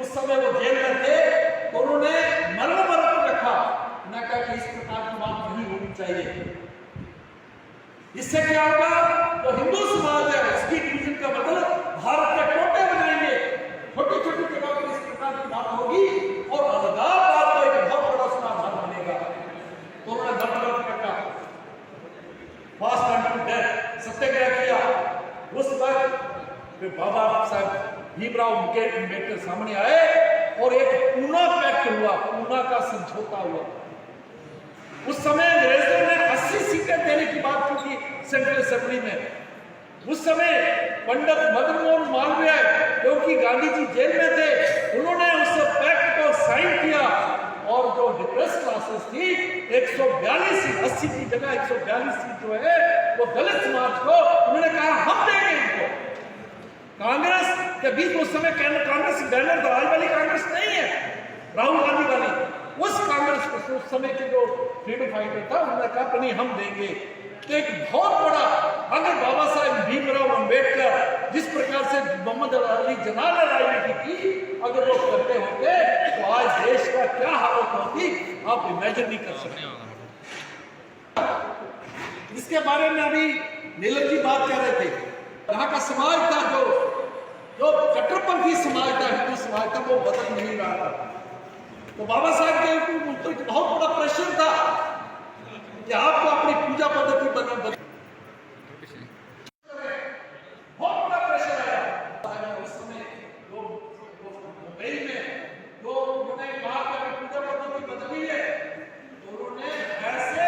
उस समय वो जेल में थे तो उन्होंने मरण रखा, उन्होंने कहा कि इस प्रकार की बात नहीं होनी चाहिए। इससे क्या होगा, जो हिंदू समाज है उसकी डिवीजन का मतलब भारत के टोटे बनाएंगे, छोटी छोटी जगह पर इस प्रकार की बात होगी और अलगाववाद को एक बहुत बड़ा समाधान बनेगा। तो उन्होंने मरण रखा, फास्ट एंड टू डेथ सत्याग्रह किया। उस वक्त बाबा साहब भीमराव अम्बेडकर सामने आए और एक पूना पैक्ट हुआ, पूना का समझौता हुआ। उस समय अंग्रेजों ने 80 सीटें देने की बात की थी सेंट्रल असेंबली में। उस समय पंडित मदन मोहन मालवीय, क्योंकि गांधी जी जेल में थे, उन्होंने उस पैक्ट को साइन किया और जो डिप्रेस क्लासेस थी 142 सीट, 80 की जगह 142 सीट जो है वो दलित समाज को उन्होंने कहा हम देंगे इनको। कांग्रेस के बीच उस समय कांग्रेस बैनर दराज वाली कांग्रेस नहीं है, राहुल गांधी वाली, उस कांग्रेस को उस समय के जो फ्रीडम फाइटर था उन्होंने कहा नहीं हम देंगे। तो एक बहुत बड़ा, अगर बाबा साहेब भीमराव अम्बेडकर जिस प्रकार से मोहम्मद अली जिन्ना ने राजनीति की, अगर वो करते होते तो आज देश का क्या हालत होती आप इमेजिन नहीं कर सकते। इसके बारे में अभी नीलम जी बात कर रहे थे, यहाँ का समाज था जो कट्टरपंथी समाज था, हिंदू समाज था, वो बदल नहीं रहा था। तो बाबा साहब के ऊपर एक बहुत बड़ा प्रेशर था कि आपको अपनी पूजा पद्धति बदल बहुत बड़ा प्रेशर आया उस समय। जो मुंबई में जो उन्होंने कहा कि अपनी पूजा पद्धति बदली है, तो उन्होंने ऐसे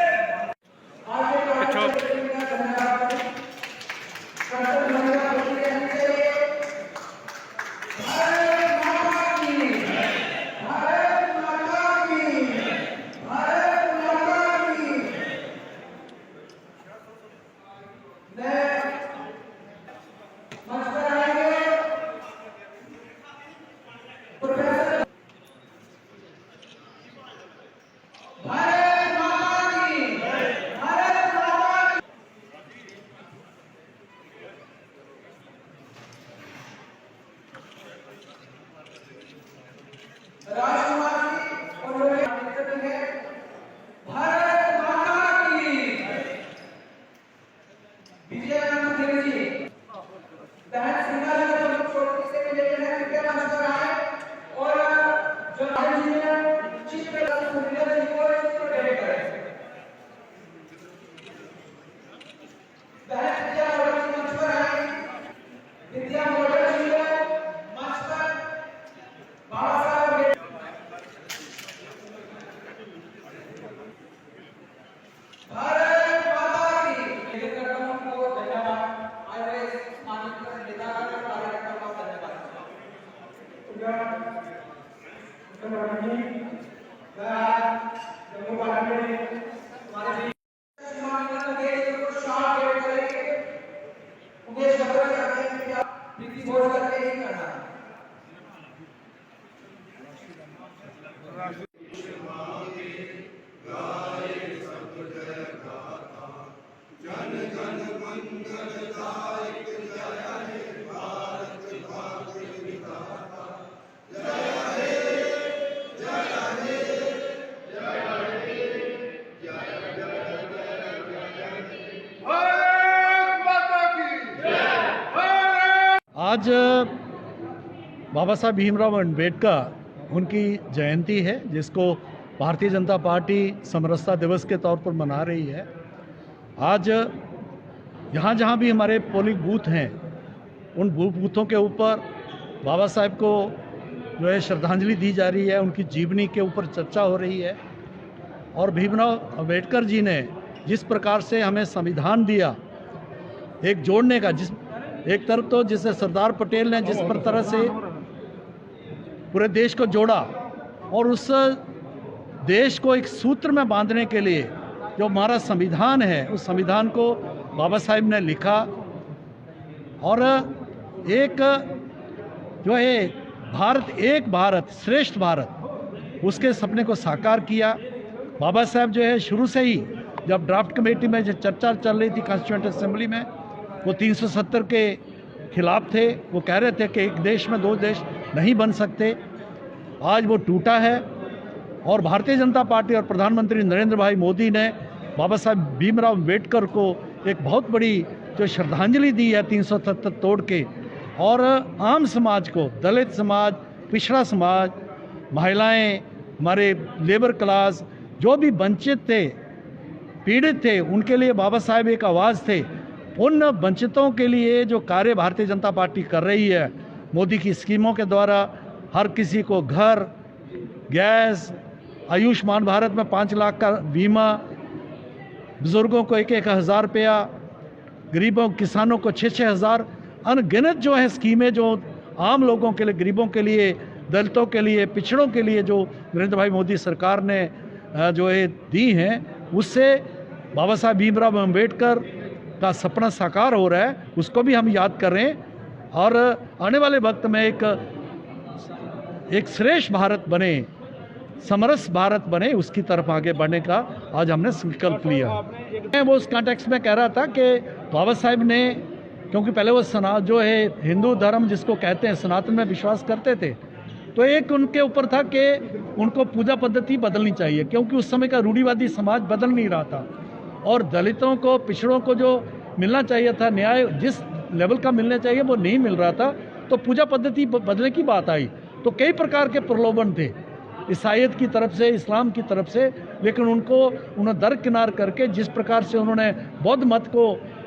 आज बाबा साहब भीमराव अम्बेडकर उनकी जयंती है, जिसको भारतीय जनता पार्टी समरसता दिवस के तौर पर मना रही है। आज जहाँ जहाँ भी हमारे पोलिंग बूथ हैं, उन बूथों के ऊपर बाबा साहब को जो है श्रद्धांजलि दी जा रही है, उनकी जीवनी के ऊपर चर्चा हो रही है। और भीमराव अम्बेडकर जी ने जिस प्रकार से हमें संविधान दिया एक जोड़ने का, जिस एक तरफ तो जिसे सरदार पटेल ने जिस पर तरह से पूरे देश को जोड़ा, और उस देश को एक सूत्र में बांधने के लिए जो हमारा संविधान है, उस संविधान को बाबा साहब ने लिखा और एक जो है भारत, एक भारत श्रेष्ठ भारत, उसके सपने को साकार किया। बाबा साहब जो है शुरू से ही, जब ड्राफ्ट कमेटी में जो चर्चा चल रही थी कॉन्स्टिट्यूएंट असेंबली में, वो 370 के खिलाफ थे। वो कह रहे थे कि एक देश में दो देश नहीं बन सकते, आज वो टूटा है। और भारतीय जनता पार्टी और प्रधानमंत्री नरेंद्र भाई मोदी ने बाबा साहब भीमराव अम्बेडकर को एक बहुत बड़ी जो श्रद्धांजलि दी है 377 तोड़ के, और आम समाज को, दलित समाज, पिछड़ा समाज, महिलाएं, हमारे लेबर क्लास, जो भी वंचित थे, पीड़ित थे, उनके लिए बाबा साहब एक आवाज़ थे। उन वंचितों के लिए जो कार्य भारतीय जनता पार्टी कर रही है, मोदी की स्कीमों के द्वारा हर किसी को घर, गैस, आयुष्मान भारत में 5 लाख का बीमा, बुजुर्गों को 1-1 हज़ार रुपया, गरीबों किसानों को 6-6 हज़ार, अनगिनत जो है स्कीमें जो आम लोगों के लिए, गरीबों के लिए, दलितों के लिए, पिछड़ों के लिए जो नरेंद्र भाई मोदी सरकार ने जो है दी हैं, उससे बाबा साहब भीमराव अम्बेडकर का सपना साकार हो रहा है। उसको भी हम याद कर रहे हैं और आने वाले वक्त में एक श्रेष्ठ भारत बने, समरस भारत बने, उसकी तरफ आगे बढ़ने का आज हमने संकल्प लिया। मैं वो उस कॉन्टेक्स्ट में कह रहा था कि बाबा साहब ने, क्योंकि पहले वो जो है हिंदू धर्म जिसको कहते हैं सनातन में विश्वास करते थे, तो एक उनके ऊपर था कि उनको पूजा पद्धति बदलनी चाहिए, क्योंकि उस समय का रूढ़िवादी समाज बदल नहीं रहा था और दलितों को, पिछड़ों को जो मिलना चाहिए था, न्याय जिस लेवल का मिलना चाहिए वो नहीं मिल रहा था। तो पूजा पद्धति बदलने की बात आई, तो कई प्रकार के प्रलोभन थे ईसाईयत की तरफ से, इस्लाम की तरफ से, लेकिन उन्होंने दरकिनार करके जिस प्रकार से उन्होंने बौद्ध मत को,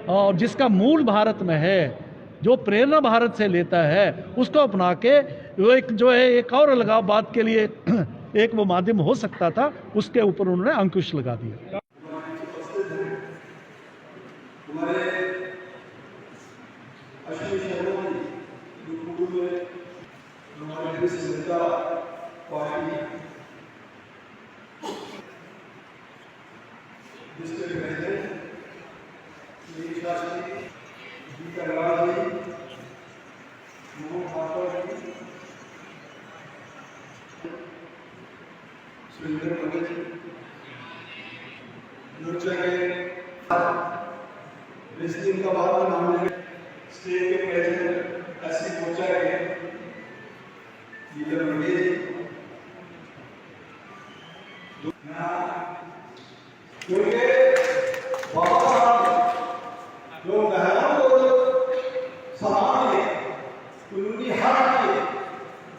और जिसका मूल भारत में है, जो प्रेरणा भारत से लेता है, उसको अपना के वो एक जो है एक और अलगाववाद के लिए एक वो माध्यम हो सकता था, उसके ऊपर उन्होंने अंकुश लगा दिया। इस दिन का बाद में हमने स्टेट के प्रेसिडेंट ऐसी मोर्चा के लीडर बने क्योंकि बाबा साहब जो महिलाओं को समान है, उनकी हक है,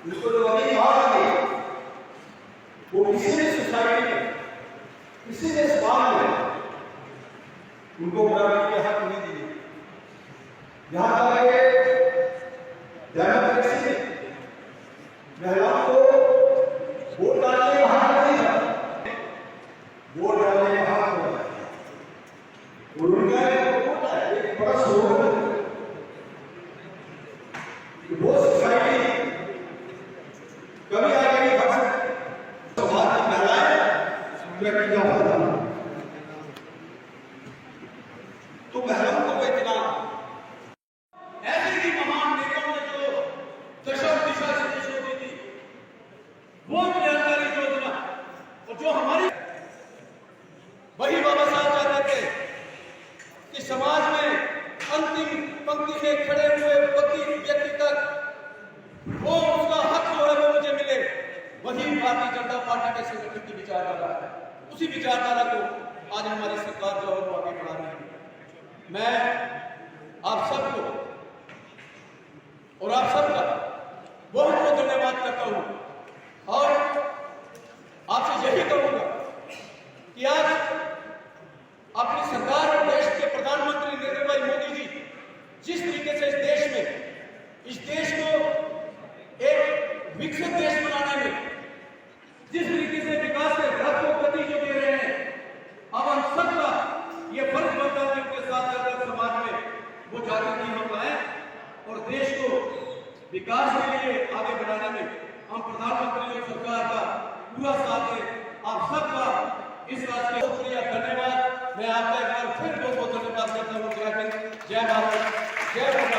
उनको जो अधिकार है, वो किसी भी सोसाइटी में, किसी भी समाज में उनको बराबरी के हक नहीं दिए। यहाँ तक डेमोक्रेसी में महिलाओं को वोट डालने का हक नहीं है, वोट डालने का हक होता है और उनका एक बड़ा शोर है कि वो सोसाइटी कभी आगे नहीं बढ़ सकती। समाज की महिलाएं तरक्की का फायदा, तो महिलाओं को इतना ऐसे ही महान नेताओं ने जो दशा दिशा से दिशा दी थी, वो कल्याणकारी योजना, और जो हमारी वही बाबा साहब चाहते थे कि समाज में अंतिम पंक्ति में खड़े हुए व्यक्ति तक वो उसका हक जो है वो मुझे मिले। वही भारतीय जनता पार्टी के संगठन की विचारधारा है। उसी विचारधारा को आज हमारी सरकार जो है वो आगे बढ़ा रही है। मैं आप सबको और आप सबका बहुत बहुत धन्यवाद करता हूं और आपसे यही कहूंगा कि आज अपनी सरकार और देश के प्रधानमंत्री नरेंद्र भाई मोदी जी जिस तरीके से इस देश को एक विकसित देश बनाने में जिस तरीके से विकास के रथ को गति जो दे रहे हैं, अब हम सबका ये फर्ज बनता है उनके साथ रहकर समाज में वो जागृति हम लाएं और देश को विकास के लिए आगे बढ़ाने में हम प्रधानमंत्री और सरकार का पूरा साथ है। आप सबका इस बात के शुक्रिया, धन्यवाद। मैं आपका एक बार फिर बहुत बहुत धन्यवाद करता हूँ। जय हिंद, जय भारत, जय भारत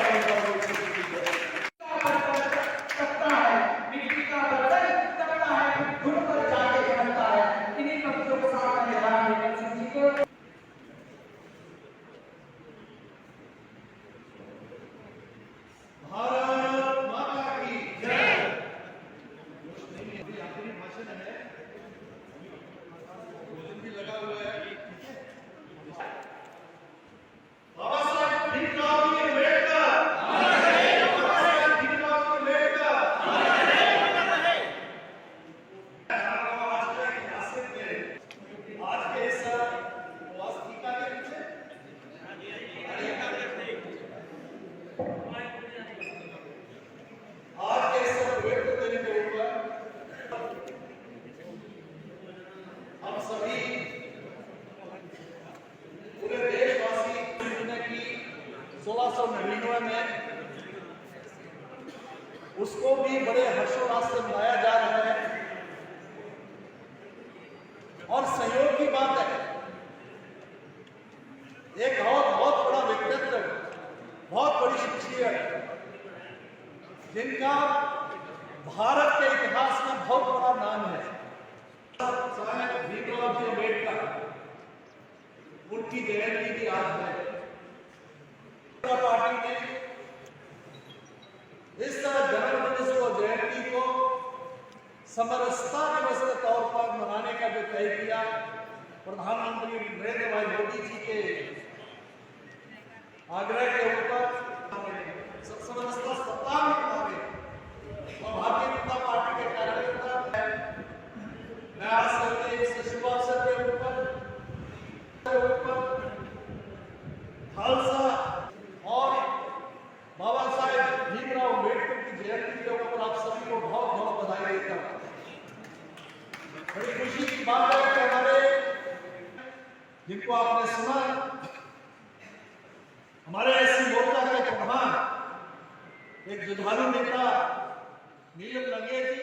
माता की जय। 1699 में, उसको भी बड़े हर्षोल्लास से मनाया जा रहा है। और सहयोग की बात है, एक और बहुत बड़ा व्यक्तित्व, बहुत बड़ी शख्सियत, जिनका भारत के इतिहास में बहुत बड़ा नाम है, साहब भीमराव जी अम्बेडकर, उनकी जयंती भी आज है। पार्टी ने इस जन्मदिन को, जयंती को समरसता दिवस के तौर पर मनाने का जो तय किया, प्रधानमंत्री नरेंद्र भाई मोदी जी के आग्रह के ऊपर समरसता सप्ताह मनाने और भारतीय जनता पार्टी के कार्यकर्ता मैं आज करके इस शुभ अवसर के ऊपर खालसा और बाबा साहेब भीमराव अम्बेडकर की जयंती के ऊपर आप सभी को बहुत बहुत बधाई देता हूं। बड़ी खुशी की बात है कि हमारे, जिनको आपने सुना, हमारे एससी मोर्चा के प्रधान, एक जुझारू नेता नीलम लंगे जी,